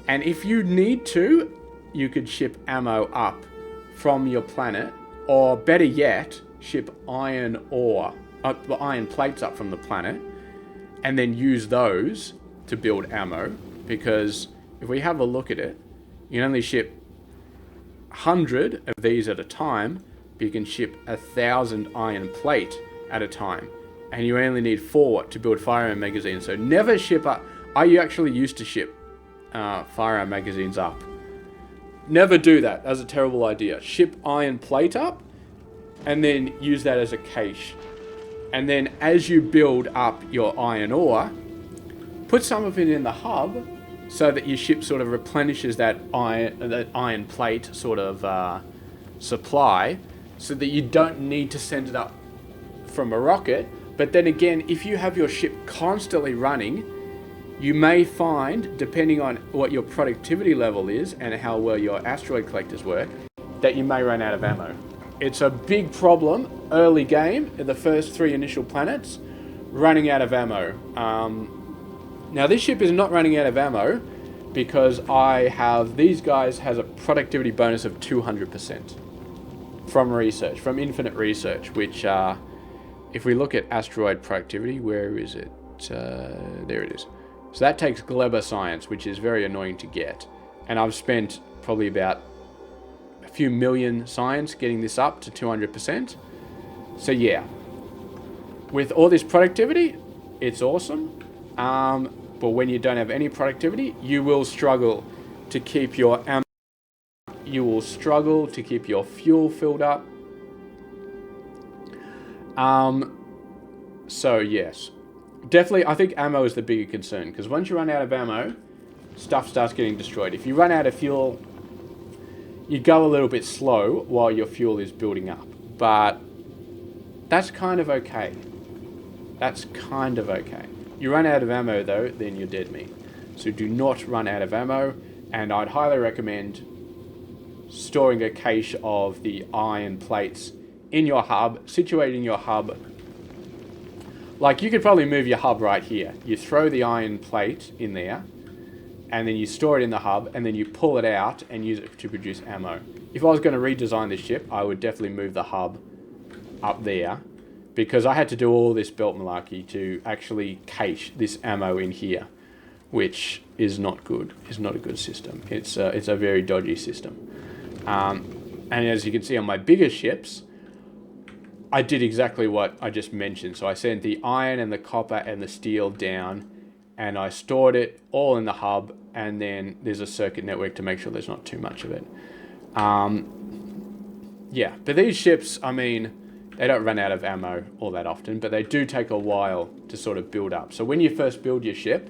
Speaker 1: And if you need to, you could ship ammo up from your planet, or better yet, ship iron ore, iron plates up from the planet, and then use those to build ammo. Because if we have a look at it, you can only ship 100 of these at a time, but you can ship 1,000 iron plate at a time. And you only need 4 to build firearm magazines. So never ship up. I actually used to ship firearm magazines up. Never do that. That's a terrible idea. Ship iron plate up and then use that as a cache. And then as you build up your iron ore, put some of it in the hub so that your ship sort of replenishes that iron plate sort of supply, so that you don't need to send it up from a rocket. But then again, if you have your ship constantly running, you may find, depending on what your productivity level is and how well your asteroid collectors work, that you may run out of ammo. It's a big problem early game, in the first 3 initial planets, running out of ammo. Now this ship is not running out of ammo because these guys has a productivity bonus of 200% from research, from infinite research, which if we look at asteroid productivity, where is it? There it is. So that takes Gleba science, which is very annoying to get. And I've spent probably about a few million science getting this up to 200%. So yeah, with all this productivity, it's awesome. But when you don't have any productivity, you will struggle to keep your ammo. You will struggle to keep your fuel filled up. So yes, definitely I think ammo is the bigger concern, because once you run out of ammo, stuff starts getting destroyed. If you run out of fuel, you go a little bit slow while your fuel is building up, but that's kind of okay. That's kind of okay. You run out of ammo though, then you're dead meat. So do not run out of ammo, and I'd highly recommend storing a cache of the iron plates in your hub, situating your hub. Like, you could probably move your hub right here. You throw the iron plate in there, and then you store it in the hub, and then you pull it out and use it to produce ammo. If I was going to redesign this ship, I would definitely move the hub up there, because I had to do all this belt malarkey to actually cache this ammo in here, which is not good. It's not a good system. It's a very dodgy system. And as you can see on my bigger ships, I did exactly what I just mentioned. So I sent the iron and the copper and the steel down, and I stored it all in the hub, and then there's a circuit network to make sure there's not too much of it. Yeah, but these ships, I mean, they don't run out of ammo all that often, but they do take a while to sort of build up. So when you first build your ship,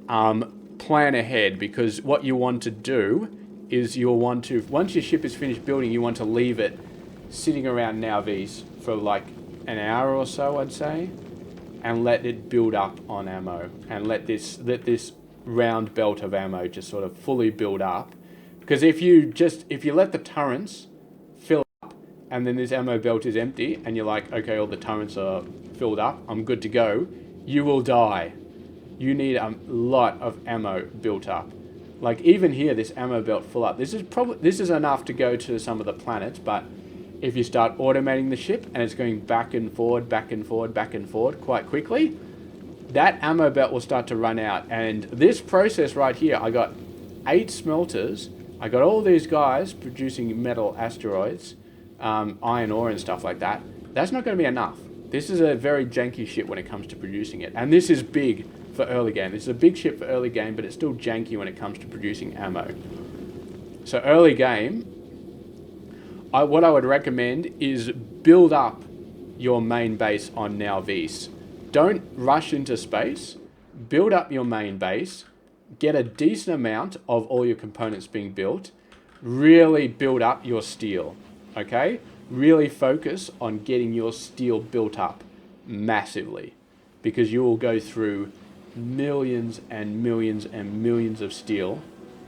Speaker 1: plan ahead, because what you want to do is you'll want to, once your ship is finished building, you want to leave it sitting around Nauvis for like an hour or so, I'd say, and let it build up on ammo, and let this round belt of ammo just sort of fully build up. Because if you let the turrets fill up and then this ammo belt is empty and you're like, okay, all the turrets are filled up, I'm good to go, you will die. You need a lot of ammo built up. Like even here, this ammo belt full up. This is enough to go to some of the planets, but if you start automating the ship and it's going back and forward, back and forward, back and forward quite quickly, that ammo belt will start to run out. And this process right here, I got 8 smelters. I got all these guys producing metal asteroids, iron ore and stuff like that. That's not going to be enough. This is a very janky ship when it comes to producing it. And this is big for early game. This is a big ship for early game, but it's still janky when it comes to producing ammo. So early game, what I would recommend is build up your main base on Nauvis. Don't rush into space. Build up your main base. Get a decent amount of all your components being built. Really build up your steel. Okay? Really focus on getting your steel built up massively, because you will go through millions and millions and millions of steel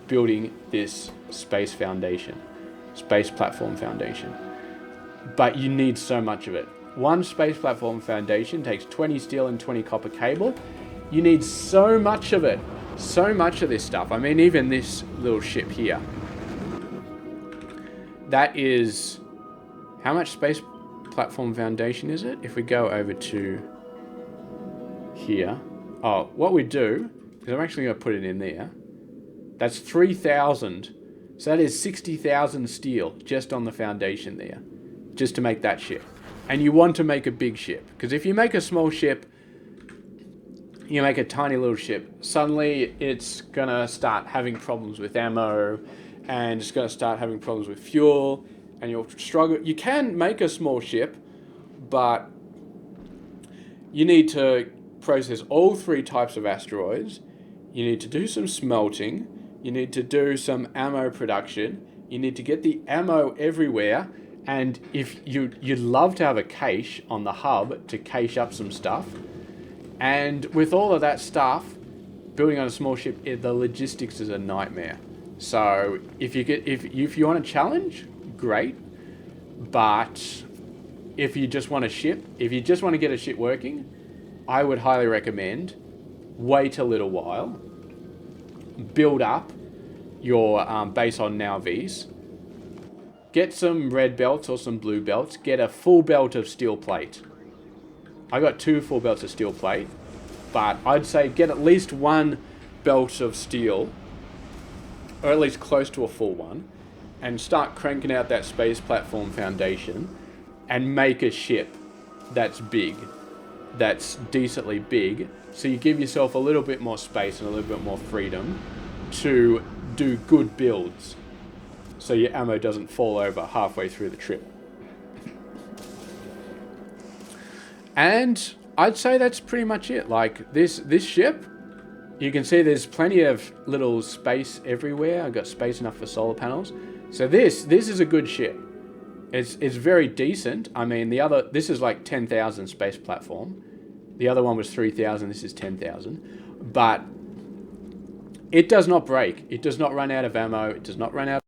Speaker 1: building this space platform foundation. But you need so much of it. One space platform foundation takes 20 steel and 20 copper cable. You need so much of it. So much of this stuff. I mean, even this little ship here. That is... How much space platform foundation is it? If we go over to here. Oh, what we do is I'm actually going to put it in there. That's 3,000 So that is 60,000 steel just on the foundation there, just to make that ship. And you want to make a big ship, because if you make a small ship, you make a tiny little ship, suddenly it's going to start having problems with ammo, and it's going to start having problems with fuel, and you'll struggle. You can make a small ship, but you need to process all 3 types of asteroids. You need to do some smelting. You need to do some ammo production. You need to get the ammo everywhere. And if you'd love to have a cache on the hub to cache up some stuff. And with all of that stuff, building on a small ship, the logistics is a nightmare. So if you want a challenge, great. But if you just want to get a ship working, I would highly recommend wait a little while, build up your base on Nowvis, get some red belts or some blue belts, get a full belt of steel plate. I got 2 full belts of steel plate, but I'd say get at least 1 belt of steel, or at least close to a full one, and start cranking out that space platform foundation and make a ship that's big, that's decently big, so you give yourself a little bit more space and a little bit more freedom to do good builds, so your ammo doesn't fall over halfway through the trip. And I'd say that's pretty much it. Like this ship, you can see there's plenty of little space everywhere. I've got space enough for solar panels. So this is a good ship. It's very decent. I mean, this is like 10,000 space platform. The other one was 3,000. This is 10,000. But it does not break. It does not run out of ammo. It does not run out of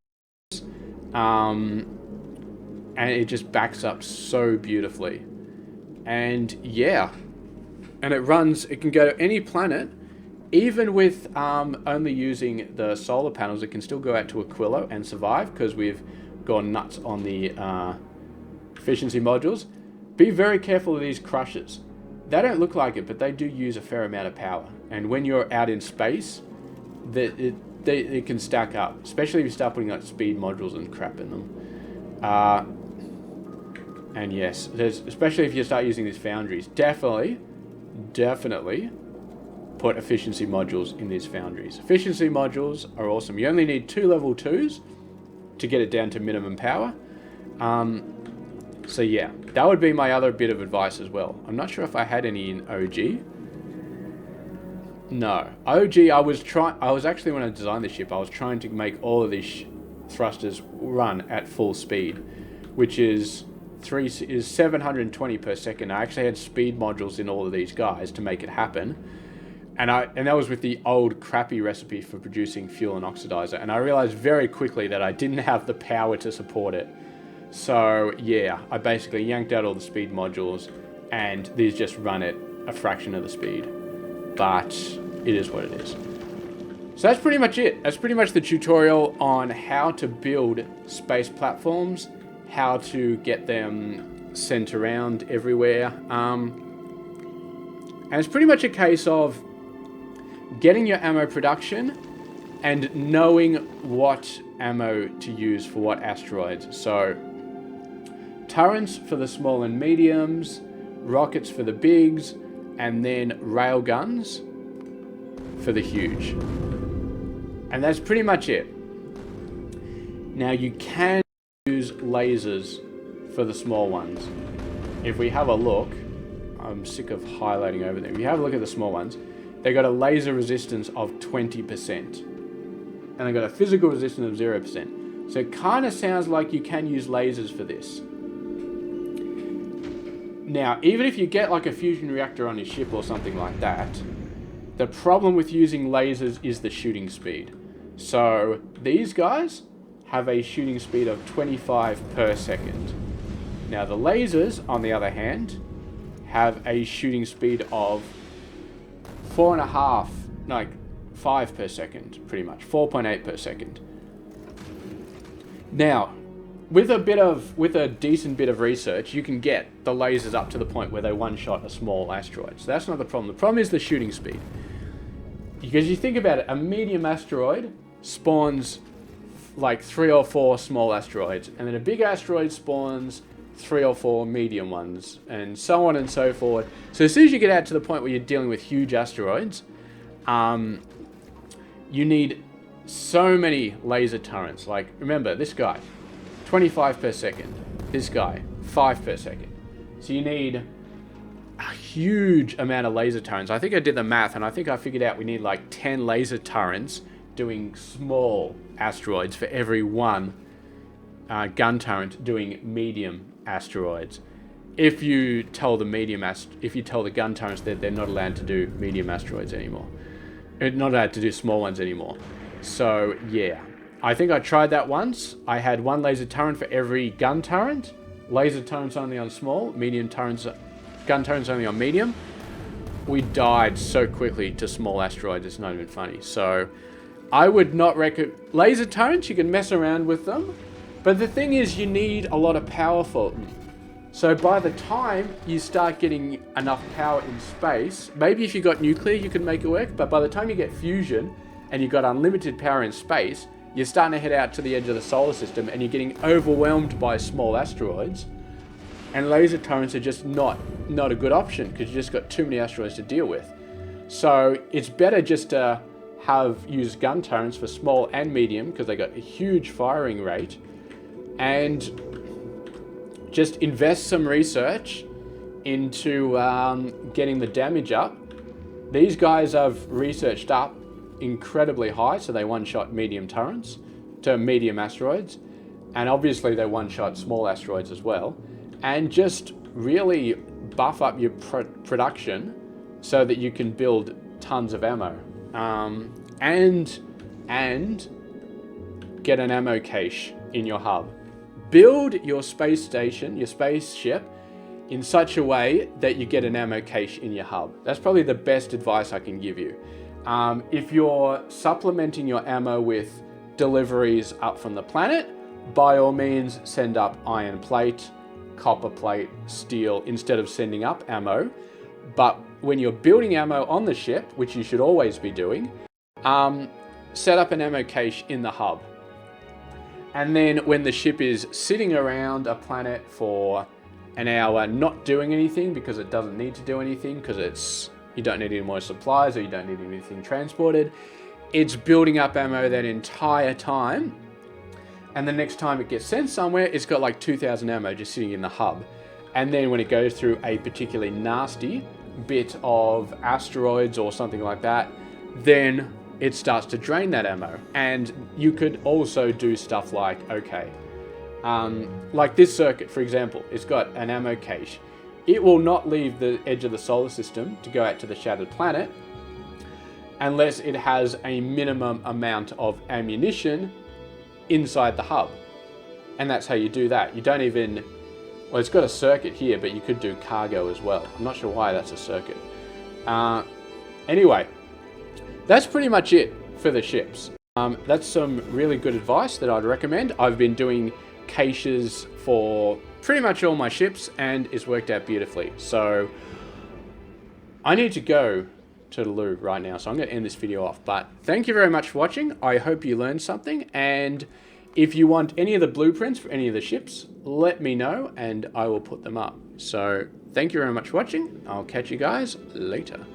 Speaker 1: and it just backs up so beautifully. And yeah, and it can go to any planet, even with only using the solar panels. It can still go out to Aquilo and survive, because we've gone nuts on the efficiency modules. Be very careful of these crushers. They don't look like it, but they do use a fair amount of power. And when you're out in space, it can stack up, especially if you start putting like speed modules and crap in them. And yes, especially if you start using these foundries, definitely put efficiency modules in these foundries. Efficiency modules are awesome. You only need 2 level 2s to get it down to minimum power. So yeah, that would be my other bit of advice as well. I'm not sure if I had any in OG. No, OG, I was actually, when I designed the ship, I was trying to make all of these thrusters run at full speed, which is 720 per second. I actually had speed modules in all of these guys to make it happen. And that was with the old crappy recipe for producing fuel and oxidizer. And I realized very quickly that I didn't have the power to support it. So yeah, I basically yanked out all the speed modules, and these just run at a fraction of the speed. But it is what it is. So that's pretty much it. That's pretty much the tutorial on how to build space platforms, how to get them sent around everywhere. And it's pretty much a case of getting your ammo production and knowing what ammo to use for what asteroids. So turrets for the small and mediums, rockets for the bigs, and then railguns for the huge. And that's pretty much it. Now you can use lasers for the small ones. If we have a look, I'm sick of highlighting over there. If you have a look at the small ones, they got a laser resistance of 20%. And they got a physical resistance of 0%. So it kind of sounds like you can use lasers for this. Now, even if you get like a fusion reactor on your ship or something like that, the problem with using lasers is the shooting speed. So these guys have a shooting speed of 25 per second. Now the lasers, on the other hand, have a shooting speed of 5 per second, pretty much 4.8 per second. Now, with a decent bit of research, you can get the lasers up to the point where they one-shot a small asteroid. So that's not the problem. The problem is the shooting speed. Because you think about it, a medium asteroid spawns like 3 or 4 small asteroids, and then a big asteroid spawns 3 or 4 medium ones, and so on and so forth. So as soon as you get out to the point where you're dealing with huge asteroids, you need so many laser turrets. Like, remember, this guy, 25 per second. This guy, 5 per second. So you need a huge amount of laser turrets. I think I did the math, and I think I figured out we need like 10 laser turrets doing small asteroids for every one gun turret doing medium asteroids. If you tell the gun turrets that they're not allowed to do medium asteroids anymore, not allowed to do small ones anymore. So yeah, I think I tried that once. I had 1 laser turret for every gun turret. Laser turrets only on small, gun turrets only on medium. We died so quickly to small asteroids, it's not even funny. So I would not recommend laser turrets. You can mess around with them, but the thing is, you need a lot of power for them. So by the time you start getting enough power in space, maybe if you got nuclear, you can make it work. But by the time you get fusion and you've got unlimited power in space, you're starting to head out to the edge of the solar system and you're getting overwhelmed by small asteroids. And laser turrets are just not a good option because you just got too many asteroids to deal with. So it's better just to use gun turrets for small and medium because they got a huge firing rate, and just invest some research into getting the damage up. These guys have researched up incredibly high, so they one-shot medium turrets to medium asteroids, and obviously they one-shot small asteroids as well, and just really buff up your production so that you can build tons of ammo, and get an ammo cache in your hub. Build your space station, your spaceship, in such a way that you get an ammo cache in your hub. That's probably the best advice I can give you. If you're supplementing your ammo with deliveries up from the planet, by all means send up iron plate, copper plate, steel, instead of sending up ammo. But when you're building ammo on the ship, which you should always be doing, set up an ammo cache in the hub. And then when the ship is sitting around a planet for an hour not doing anything because it doesn't need to do anything because you don't need any more supplies or you don't need anything transported, it's building up ammo that entire time. And the next time it gets sent somewhere, it's got like 2,000 ammo just sitting in the hub. And then when it goes through a particularly nasty bit of asteroids or something like that, then it starts to drain that ammo. And you could also do stuff like, like this circuit, for example, it's got an ammo cache. It will not leave the edge of the solar system to go out to the shattered planet unless it has a minimum amount of ammunition inside the hub. And that's how you do that. You don't even, well, it's got a circuit here, but you could do cargo as well. I'm not sure why that's a circuit. Anyway, that's pretty much it for the ships. That's some really good advice that I'd recommend. I've been doing caches for pretty much all my ships and it's worked out beautifully. So I need to go to the loo right now, so I'm going to end this video off. But thank you very much for watching. I hope you learned something, and if you want any of the blueprints for any of the ships, let me know and I will put them up. So thank you very much for watching. I'll catch you guys later.